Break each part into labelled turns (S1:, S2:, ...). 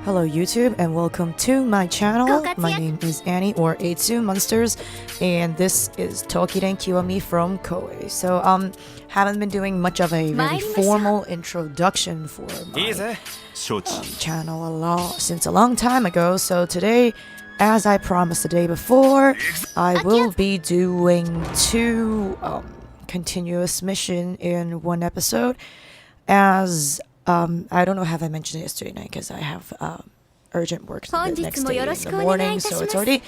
S1: Hello YouTube and welcome to my channel. My name is Annie or A2 Monsters and this is Toukiden Kiwami from Koei. So haven't been doing much of a very formal introduction for my channel since a long time ago. So today, as I promised the day before, I will be doing two continuous mission in one episode. As I don't know, have I mentioned it yesterday night because I have urgent work the next day in the morning, so it's already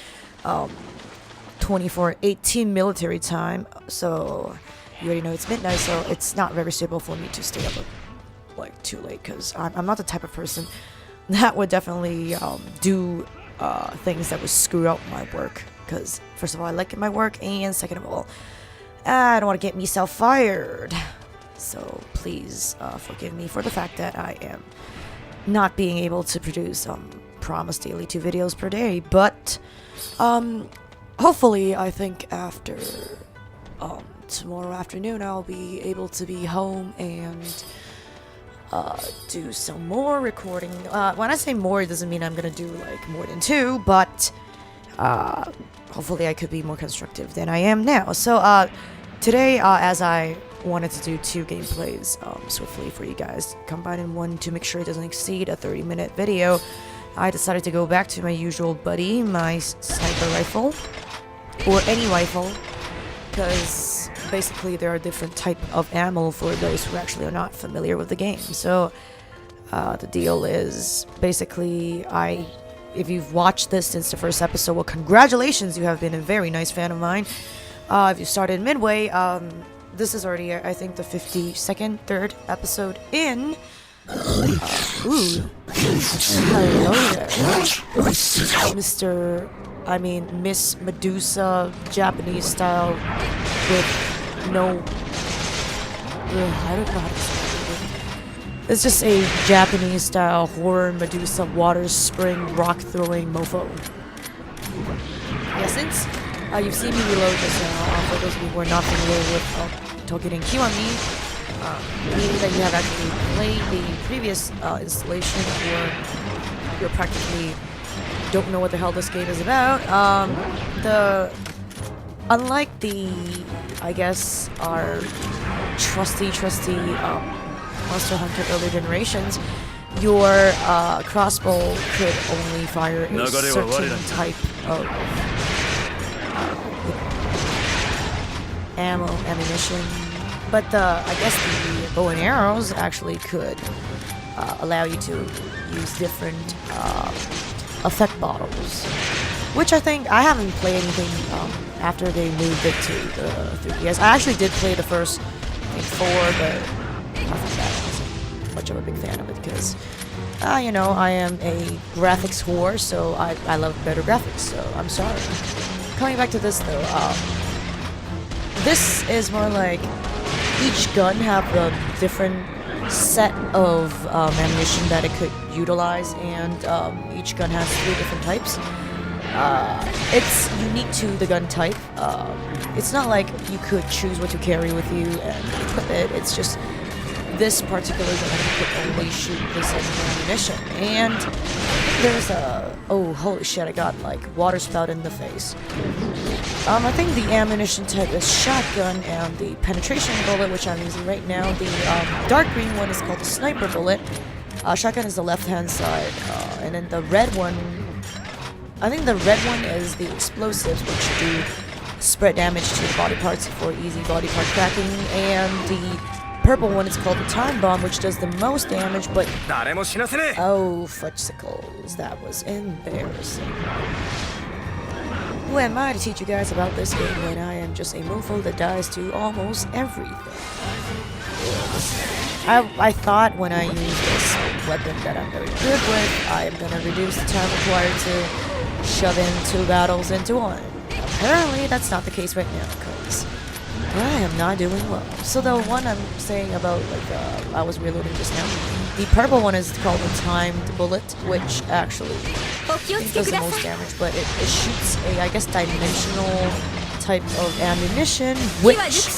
S1: 24:18 military time, so you already know it's midnight, so it's not very suitable for me to stay up like too late because I'm not the type of person that would definitely do things that would screw up my work, because first of all I like my work, and second of all I don't want to get myself fired. So please forgive me for the fact that I am not being able to produce promised daily 2 videos per day. But hopefully, I think after tomorrow afternoon, I'll be able to be home and do some more recording. When I say more, it doesn't mean I'm gonna do like more than 2, but hopefully I could be more constructive than I am now. So today, as I wanted to do 2 gameplays swiftly for you guys, combined in one to make sure it doesn't exceed a 30-minute video, I decided to go back to my usual buddy, my sniper rifle, or any rifle, because basically there are different type of ammo for those who actually are not familiar with the game. So the deal is basically, if you've watched this since the first episode, well, congratulations, you have been a very nice fan of mine. If you started midway, this is already, I think, the 52nd, 3rd episode in. Ooh. Hello there. Miss Medusa, Japanese style, with no. I don't know how to describe it. It's just a Japanese style horror Medusa water spring rock throwing mofo. Yeah, since you've seen me reload just now, for those of you who are not familiar with Toukiden Kiwami, meaning that you have actually played the previous installation, or you practically don't know what the hell this game is about. Unlike the, I guess, our trusty Monster Hunter earlier generations, your crossbow could only fire a certain type of ammunition, but I guess the bow and arrows actually could allow you to use different effect bottles, which I think I haven't played anything after they moved it to the 3DS. I actually did play the first, I think, 4, but I think that I wasn't much of a big fan of it because you know, I am a graphics whore, so I love better graphics, so I'm sorry. Coming back to this though, this is more like each gun have a different set of ammunition that it could utilize, and each gun has 3 different types. It's unique to the gun type. It's not like you could choose what to carry with you and equip it. It's just this particular gun could only shoot this ammunition. And there's a... oh, holy shit, I got like water spout in the face. I think the ammunition type is shotgun, and the penetration bullet, which I'm using right now, the dark green one is called the sniper bullet. Shotgun is the left-hand side, and then the red one, I think the red one is the explosives, which do spread damage to the body parts for easy body part cracking, and the purple one is called the time bomb, which does the most damage, but oh, fudgesicles, that was embarrassing. Who am I to teach you guys about this game when I am just a mofo that dies to almost everything? I thought when I use this weapon that I'm very good with, I am going to reduce the time required to shove in 2 battles into one. Apparently that's not the case right now, because I am not doing well. So the one I'm saying about, like, I was reloading just now, the purple one is called the timed bullet, which actually does the most damage, but it shoots a, I guess, dimensional type of ammunition, which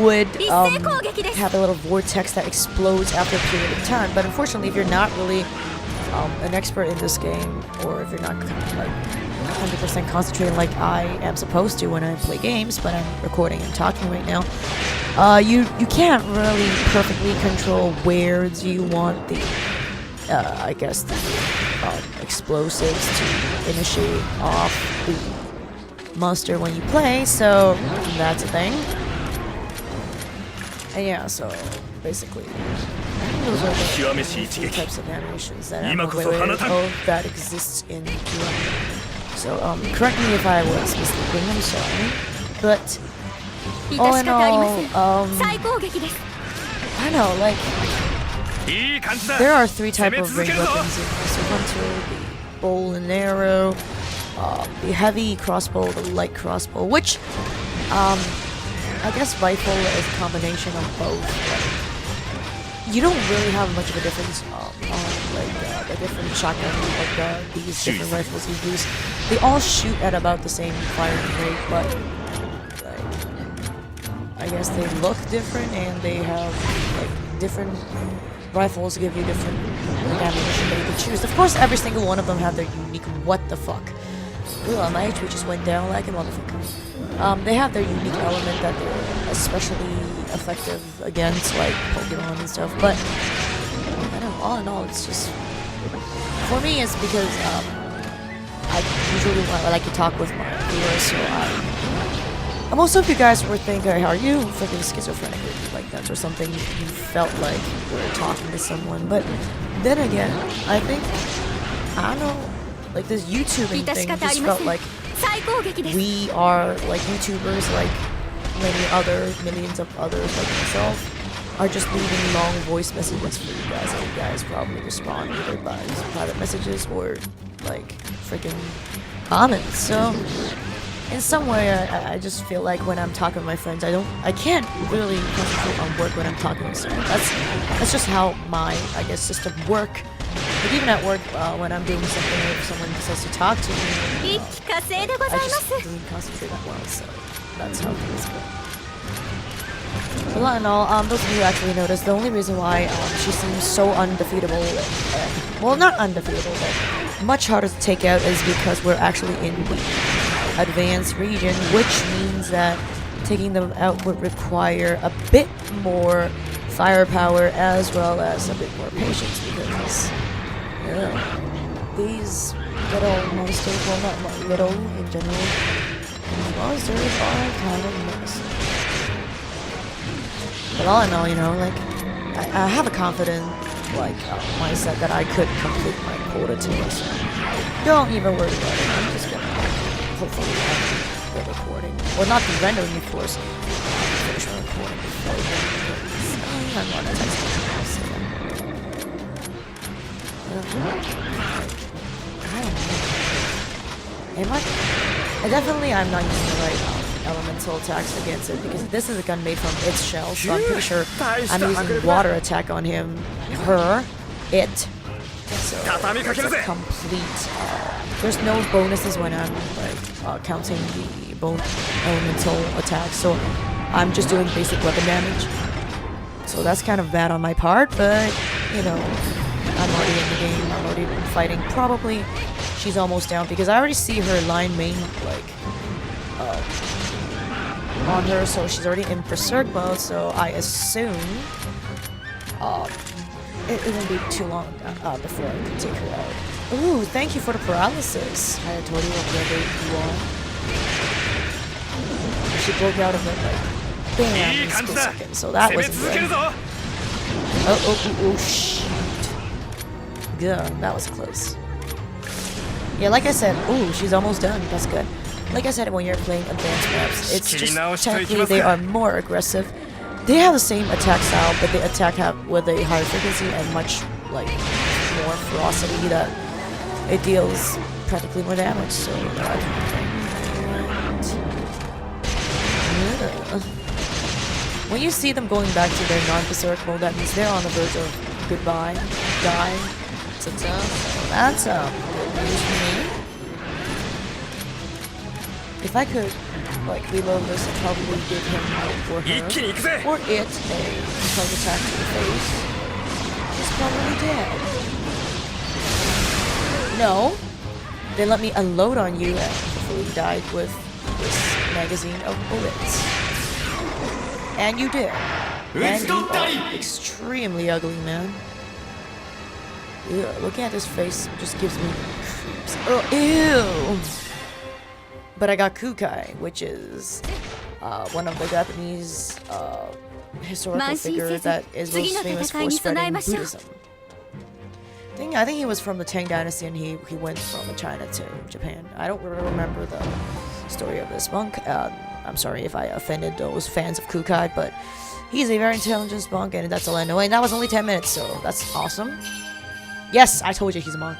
S1: would have a little vortex that explodes after a period of time. But unfortunately, if you're not really an expert in this game, or if you're not like 100% concentrating like I am supposed to when I play games, but I'm recording and talking right now, you can't really perfectly control where do you want the I guess the explosives to initiate off the monster when you play, so that's a thing. And yeah, so basically those are the few types of animations that I'm aware of that exists in Kiwami. So correct me if I was mistaken, I'm sorry. But all in all, I don't know, like there are 3 types of ranged weapons in Monster Hunter: the bow and arrow, the heavy crossbow, the light crossbow, which I guess rifle is a combination of both. You don't really have much of a difference on like the different shotgun, like these different rifles you use. They all shoot at about the same firing rate, but like I guess they look different and they have like different rifles give you different ammunition that you can choose. Of course, every single one of them have their unique what the fuck. Ooh, my HP just went down like a motherfucker. They have their unique element that they're especially effective against, like Pokemon and stuff. But I don't know, all in all, it's just for me. It's because I usually like to talk with my viewers, so most of you guys were thinking, "Are you freaking schizophrenic or like that, or something?" You felt like you were talking to someone, but then again, I think I don't know, like this YouTubing thing just felt like we are like YouTubers, like millions of others like myself, are just leaving long voice messages for you guys, and you guys probably respond either by private messages or like freaking comments. So in some way, I just feel like when I'm talking to my friends, I can't really concentrate on work when I'm talking to someone. That's just how my, I guess, system work. But even at work, when I'm doing something, if someone decides to talk to me, I just really concentrate that well, so that's how things go. But all in all, those of you who actually noticed, the only reason why she seems so undefeatable, well, not undefeatable, but much harder to take out is because we're actually in the advanced region, which means that taking them out would require a bit more firepower as well as a bit more patience, because these little monsters, well, not little in general, these monsters are kind of menacing. But all in all, you know, like I have a confident like mindset that I could complete my quota today, so don't even worry about it. I'm just gonna hopefully end the recording, well, not the rendering, of course. Finish my recording before I'm monetized. I don't know. I'm not using the right elemental attacks against it, because this is a gun made from its shell, so I'm pretty sure I'm using water attack on him, her, it. So it's a complete. There's no bonuses when I'm like counting the elemental attacks, so I'm just doing basic weapon damage. So that's kind of bad on my part, but you know, I'm already in the game. I'm already fighting. Probably she's almost down, because I already see her line main like on her, so she's already in berserk mode. So I assume it won't be too long before I can take her out. Ooh, thank you for the paralysis. I told you whatever you want. She broke out of it like bam in a split second, so that wasn't good. Oh shit. Yeah, that was close. Yeah, like I said, ooh, she's almost done. That's good. Like I said, when you're playing advanced maps, it's just technically they are more aggressive. They have the same attack style, but they attack with a higher frequency and much like more ferocity that it deals practically more damage. So when you see them going back to their non-berserk mode, that means they're on the verge of goodbye, die. So that's good news for me. If I could like reload this and probably give him or her or it a charge attack to the face, he's probably dead. No. They let me unload on you and hopefully you died with this magazine of bullets. And you did. And you are extremely ugly, man. Ew, looking at his face just gives me creeps. Oh, ew! But I got Kukai, which is one of the Japanese historical figures that is most famous for spreading Buddhism. I think he was from the Tang Dynasty and he went from China to Japan. I don't really remember the story of this monk. I'm sorry if I offended those fans of Kukai, but he's a very intelligent monk and that's all I know. And that was only 10 minutes, so that's awesome. Yes, I told you he's a monk.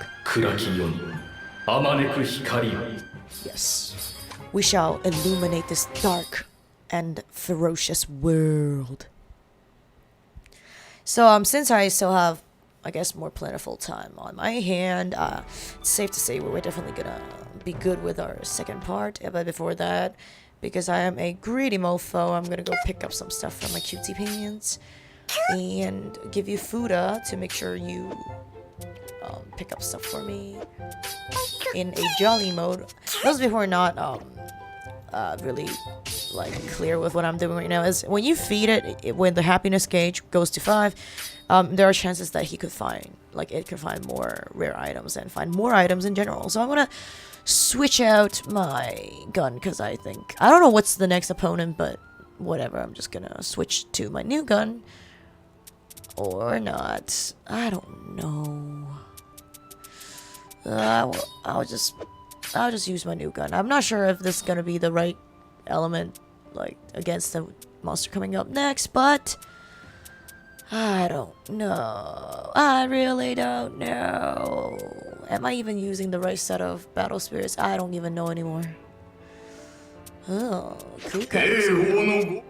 S1: Yes. We shall illuminate this dark and ferocious world. So, since I still have, I guess, more plentiful time on my hand, it's safe to say we're definitely gonna be good with our second part. But before that, because I am a greedy mofo, I'm gonna go pick up some stuff from my cutie pants and give you Fuda to make sure you pick up stuff for me in a jolly mode. Those of you who are not really like clear with what I'm doing right now is when you feed it, when the happiness gauge goes to 5, there are chances that he could find, like it could find more rare items and find more items in general. So I'm gonna switch out my gun because I don't know what's the next opponent, but whatever. I'm just gonna switch to my new gun or not. I don't know. I'll just use my new gun. I'm not sure if this is gonna be the right element, like against the monster coming up next, but I don't know. I really don't know. Am I even using the right set of battle spirits? I don't even know anymore. Oh, Kukai.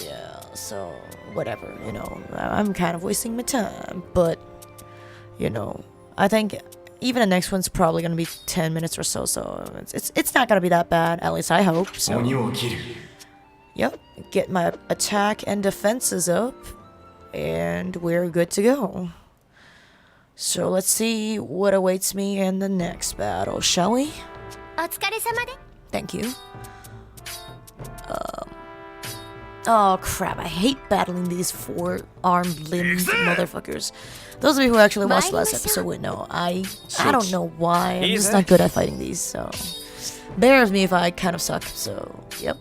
S1: Yeah, so whatever, you know. I'm kind of wasting my time, but you know, I think even the next one's probably gonna be 10 minutes or so, so it's not gonna be that bad, at least I hope. So yep, get my attack and defenses up, and we're good to go. So let's see what awaits me in the next battle, shall we? Thank you. Oh crap, I hate battling these 4-armed limbed motherfuckers. Those of you who actually watched the last episode would know. I don't know why, I'm just not good at fighting these, so bear with me if I kind of suck, so yep.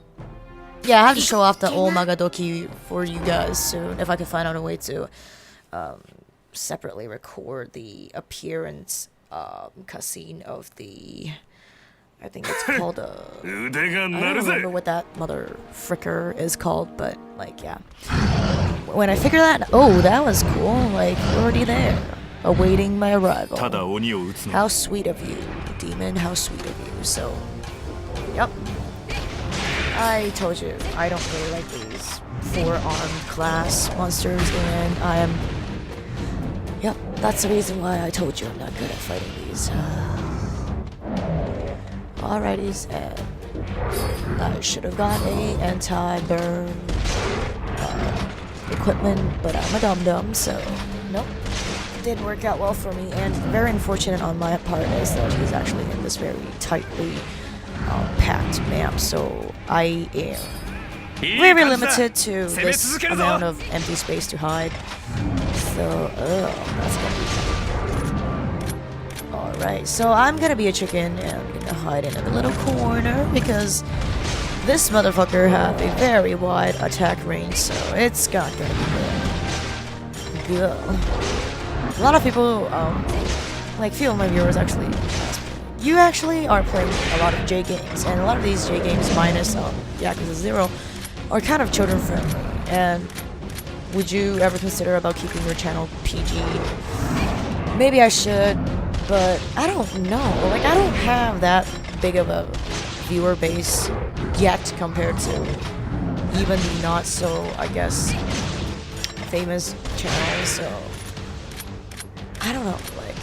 S1: Yeah, I have to show off the old Magadoki for you guys soon, if I can find out a way to separately record the appearance cutscene of the, I think it's called I don't remember what that mother fricker is called, but like yeah. When I figure that, oh, that was cool. Like we're already there, awaiting my arrival. How sweet of you, demon. How sweet of you. So, yep. I told you I don't really like these 4-armed class monsters, and I am. Yep, that's the reason why I told you I'm not good at fighting these. Alrighties, and I should have got a anti-burn equipment, but I'm a dum-dum, so nope. Didn't work out well for me, and very unfortunate on my part is that he's actually in this very tightly packed map, so I am very limited to this amount of empty space to hide. So, that's gonna be... Alright, so I'm gonna be a chicken, and I'm gonna hide in a little corner, because this motherfucker has a very wide attack range, so it's not gonna be good. A lot of people, like few of my viewers actually ask me, you actually are playing a lot of J games, and a lot of these J games minus Yakuza 0 are kind of children friendly, and would you ever consider about keeping your channel PG? Maybe I should, but I don't know. Like, I don't have that big of a viewer base yet compared to even the not so, I guess, famous channels, so I don't know, like,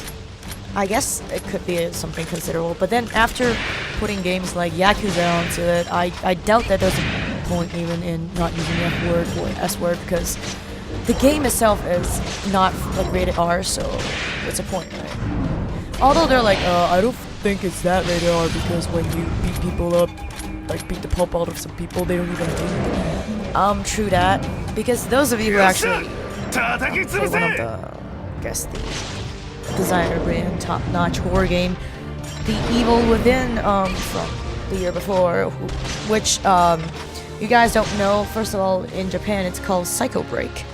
S1: I guess it could be something considerable, but then after putting games like Yakuza onto it, I doubt that there's a point even in not using the F word or S word, because the game itself is not like rated R, so what's the point, right? Although they're like, I don't think it's that rated R because when you beat people up, like beat the pulp out of some people, they don't even think. True that. Because those of you who actually play one of the, I guess the designer brand top-notch horror game, The Evil Within, from the year before, which you guys don't know. First of all, in Japan it's called Psycho Break,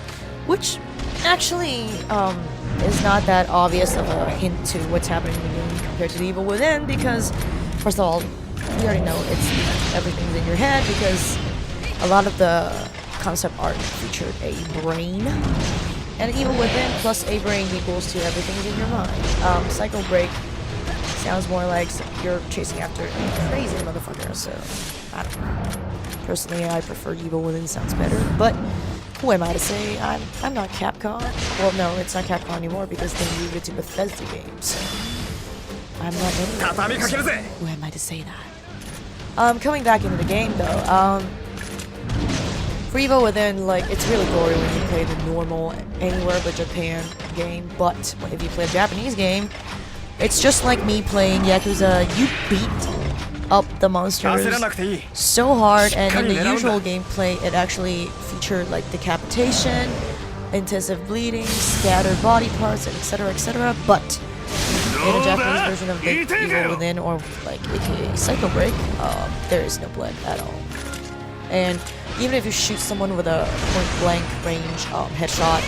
S1: which actually is not that obvious of a hint to what's happening in the game compared to The Evil Within, because first of all, we already know it's everything's in your head, because a lot of the concept art featured a brain, and Evil Within plus a brain equals to everything's in your mind. Psycho Break sounds more like you're chasing after a crazy motherfucker, so I don't know. Personally, I prefer Evil Within, sounds better, but who am I to say? I'm not Capcom. Well, no, it's not Capcom anymore because they moved it to Bethesda games. I'm not anyone. Who am I to say that? Coming back into the game though, for Evil Within, like, it's really gory when you play the normal anywhere but Japan game, but if you play a Japanese game, it's just like me playing Yakuza. You beat up the monsters so hard, and in the usual gameplay, it actually featured like decapitation, intensive bleeding, scattered body parts, etc., etc. But in a Japanese version of the Evil Within, or like aka Psycho Break, there is no blood at all. And even if you shoot someone with a point-blank range headshot,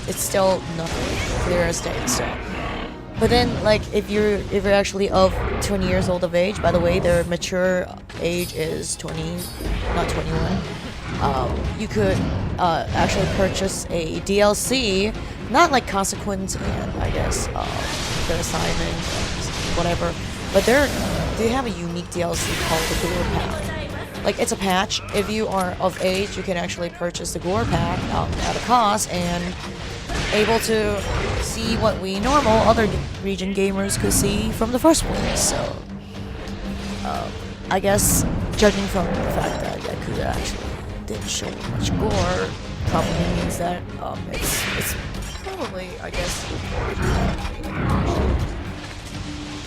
S1: it's still nothing, clear as day. So, but then, like, if you're actually of 20 years old of age, by the way, their mature age is 20, not 21. You could actually purchase a DLC, not like Consequence and I guess their assignment, whatever, but they have a unique DLC called the Gore Pack. Like, it's a patch. If you are of age, you can actually purchase the Gore Pack at a cost and able to see what we normal other region gamers could see from the first place. So, I guess judging from the fact that Yakuza actually didn't show much gore, probably means that it's probably, I guess,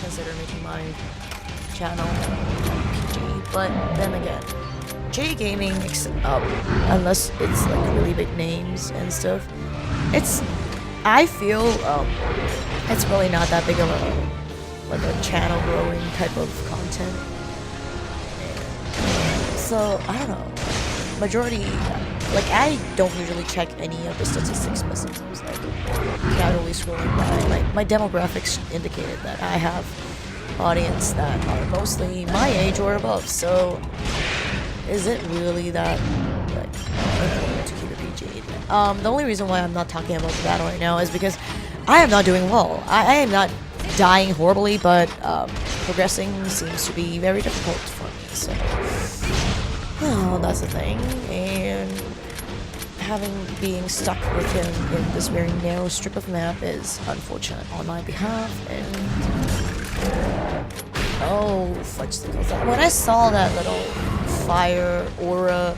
S1: consider making my channel PG. But then again, J gaming, unless it's like really big names and stuff, I feel it's really not that big of a channel growing type of content. So I don't know. Majority, like, I don't usually check any of the statistics, but sometimes like casually scrolling by, my demographics indicated that I have audience that are mostly my age or above. So is it really that like important to keep it PG? The only reason why I'm not talking about the battle right now is because I am not doing well. I am not dying horribly, but progressing seems to be very difficult for me. So, well, that's the thing. And being stuck with him in this very narrow strip of map is unfortunate on my behalf. And oh, fudgesicles! When I saw that little fire aura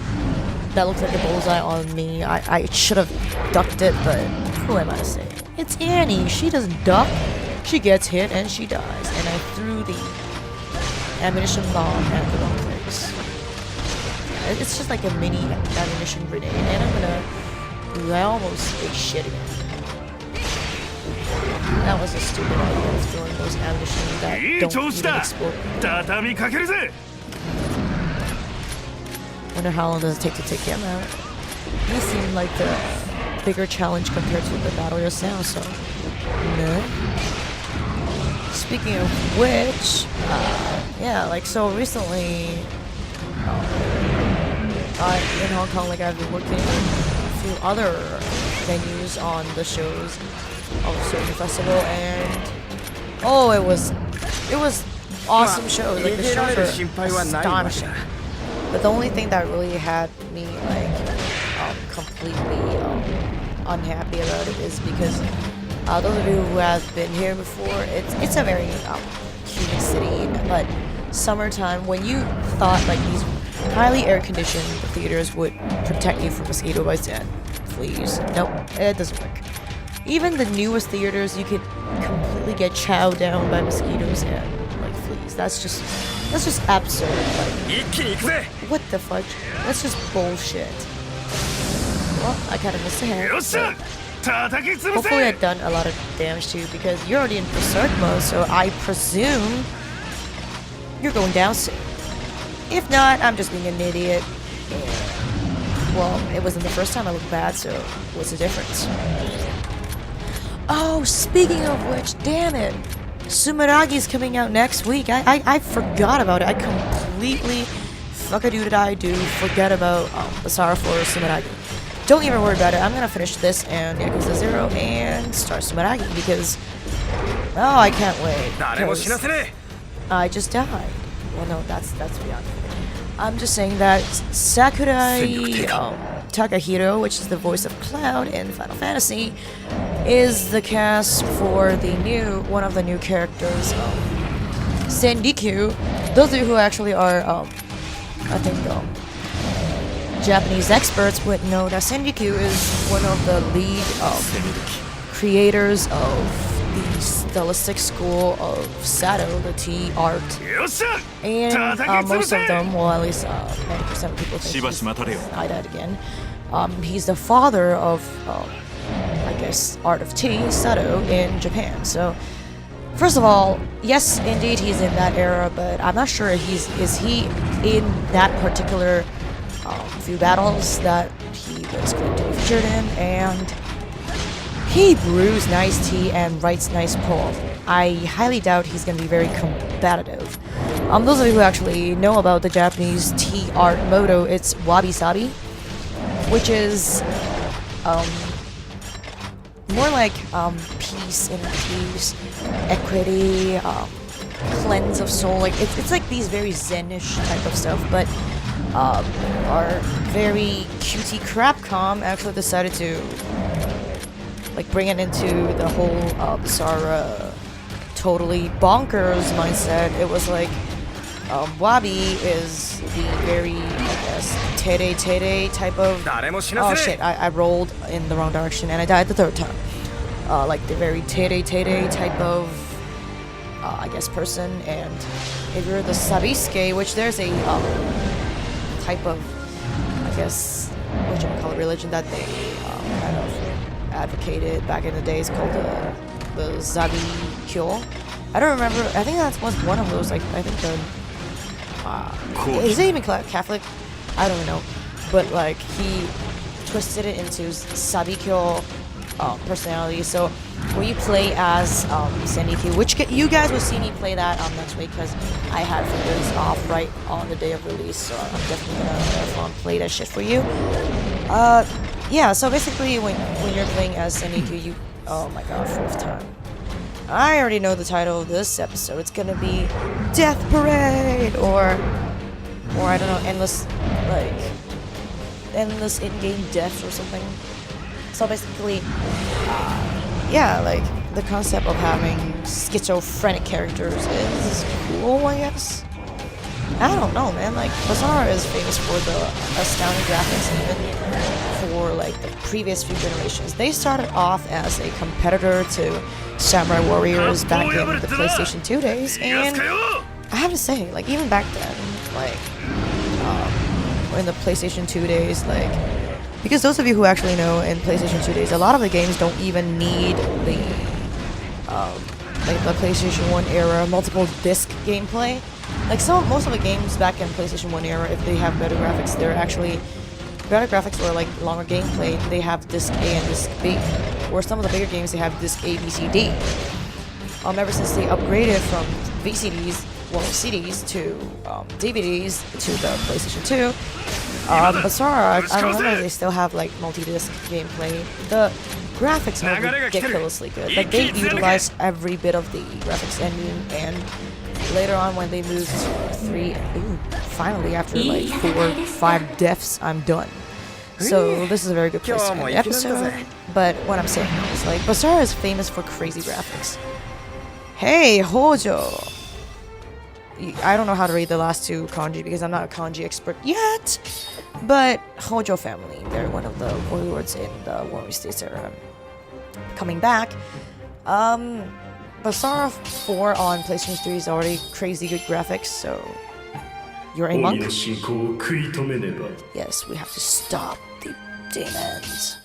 S1: that looked like a bullseye on me, I should have ducked it, but who am I to say? It's Annie. She doesn't duck. She gets hit and she dies. And I threw the ammunition bomb at the wrong place. It's just like a mini ammunition grenade, and I almost ate shit again. That was a stupid idea of throwing those ammunition that don't even explode. Wonder how long does it take to take him out. He seemed like the bigger challenge compared to the battle just now, so no. Speaking of which, yeah, like, so recently, in Hong Kong, like, I've been working a few other venues on the shows of a certain festival, and oh, it was awesome shows. Like, the shows are astonishing. But the only thing that really had me like completely unhappy about it is because those of you who have been here before, it's a very humid city, but summertime, when you thought like these highly air-conditioned theaters would protect you from mosquito bites and fleas, nope, it doesn't work. Even the newest theaters, you could completely immediately get chowed down by mosquitoes and like fleas. That's just absurd. Like, what the fudge? That's just bullshit. Well, I kind of missed a hand. So hopefully I've done a lot of damage to you because you're already in berserk mode, so I presume you're going down soon. If not, I'm just being an idiot. And, well, it wasn't the first time I looked bad, so what's the difference? Oh, speaking of which, damn it! Sumeragi's coming out next week. I forgot about it. I completely fuck-a-doo-did-I-do forget about Basara for Sumeragi. Don't even worry about it. I'm gonna finish this and Yakuza 0 and start Sumeragi because, oh, I can't wait. I just died. Well, no, that's beyond me. I'm just saying that Sakurai Takahiro, which is the voice of Cloud in Final Fantasy, is the cast for the one of the new characters, Sendikyu. Those of you who actually are, I think, Japanese experts would know that Sendikyu is one of the lead creators of the stylistic school of Sato, the tea art, and most of them, well, at least 90% of people think I died again. He's the father of, I guess, art of tea, Sato, in Japan. So, first of all, yes, indeed, he's in that era, but I'm not sure is he in that particular few battles that he was going to be featured in, and he brews nice tea and writes nice poems. I highly doubt he's going to be very combative. Those of you who actually know about the Japanese tea art motto, it's wabi-sabi, which is more like peace and peace, equity, cleanse of soul. Like it's like these very zen-ish type of stuff, but our very cutie Crapcom actually decided to like bring it into the whole bizarre, totally bonkers mindset. It was like wabi is the very, I guess, tere type of. Oh shit! I rolled in the wrong direction and I died the third time. Like the very tere type of, I guess, person. And if you're the sabisuke, which there's a type of, I guess, what you call it, religion that they kind of advocated back in the days called the Zabi Kyo. I don't remember. I think that was one of those. Like I think the is it even Catholic? I don't know. But like he twisted it into Sabikyo personality. So when you play as Sendikyu, which you guys will see me play that next week because I had fingers off right on the day of release, so I'm definitely gonna have fun play that shit for you. Yeah, so basically when you're playing as Sendikyu, you, oh my god, fourth time. I already know the title of this episode. It's gonna be Death Parade or I don't know, endless in-game death or something. So basically, yeah, like the concept of having schizophrenic characters is cool, I guess. I don't know, man. Like Basara is famous for the astounding graphics, even for like the previous few generations. They started off as a competitor to Samurai Warriors back in the PlayStation 2 days, and I have to say, like even back then, like in the PlayStation 2 days, like because those of you who actually know in PlayStation 2 days, a lot of the games don't even need the like the PlayStation 1 era multiple disc gameplay. Like most of the games back in PlayStation 1 era, if they have better graphics, they're actually better graphics or like longer gameplay. They have disc A and disc B, or some of the bigger games they have disc A, B, C, D. Ever since they upgraded from VCDs, well, CDs to DVDs to the PlayStation 2. Basara, I remember they still have like multi-disc gameplay. The graphics are ridiculously good. Like they utilize every bit of the graphics engine, and later on when they moved to 3, finally after like 4 or 5 deaths, I'm done. So this is a very good place to end the episode. But what I'm saying is like Basara is famous for crazy graphics. Hey, Hojo! I don't know how to read the last 2 kanji because I'm not a kanji expert yet. But Hojo family, they're one of the warlords in the Warring States era. Coming back, Basara 4 on PlayStation 3 is already crazy good graphics, so you're a
S2: 鬼
S1: monk?
S2: の進行を食い止めねば
S1: Yes, we have to stop the demons.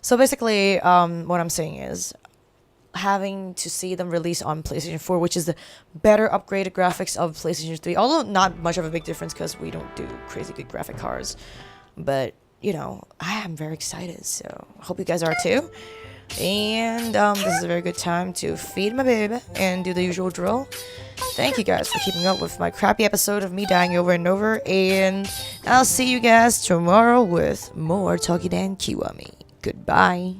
S1: So basically, what I'm saying is having to see them release on PlayStation 4, which is the better upgraded graphics of PlayStation 3, although not much of a big difference because we don't do crazy good graphic cards. But, you know, I am very excited, so I hope you guys are too. And this is a very good time to feed my baby and do the usual drill. Thank you guys for keeping up with my crappy episode of me dying over and over, and I'll see you guys tomorrow with more Toukiden Kiwami. Goodbye.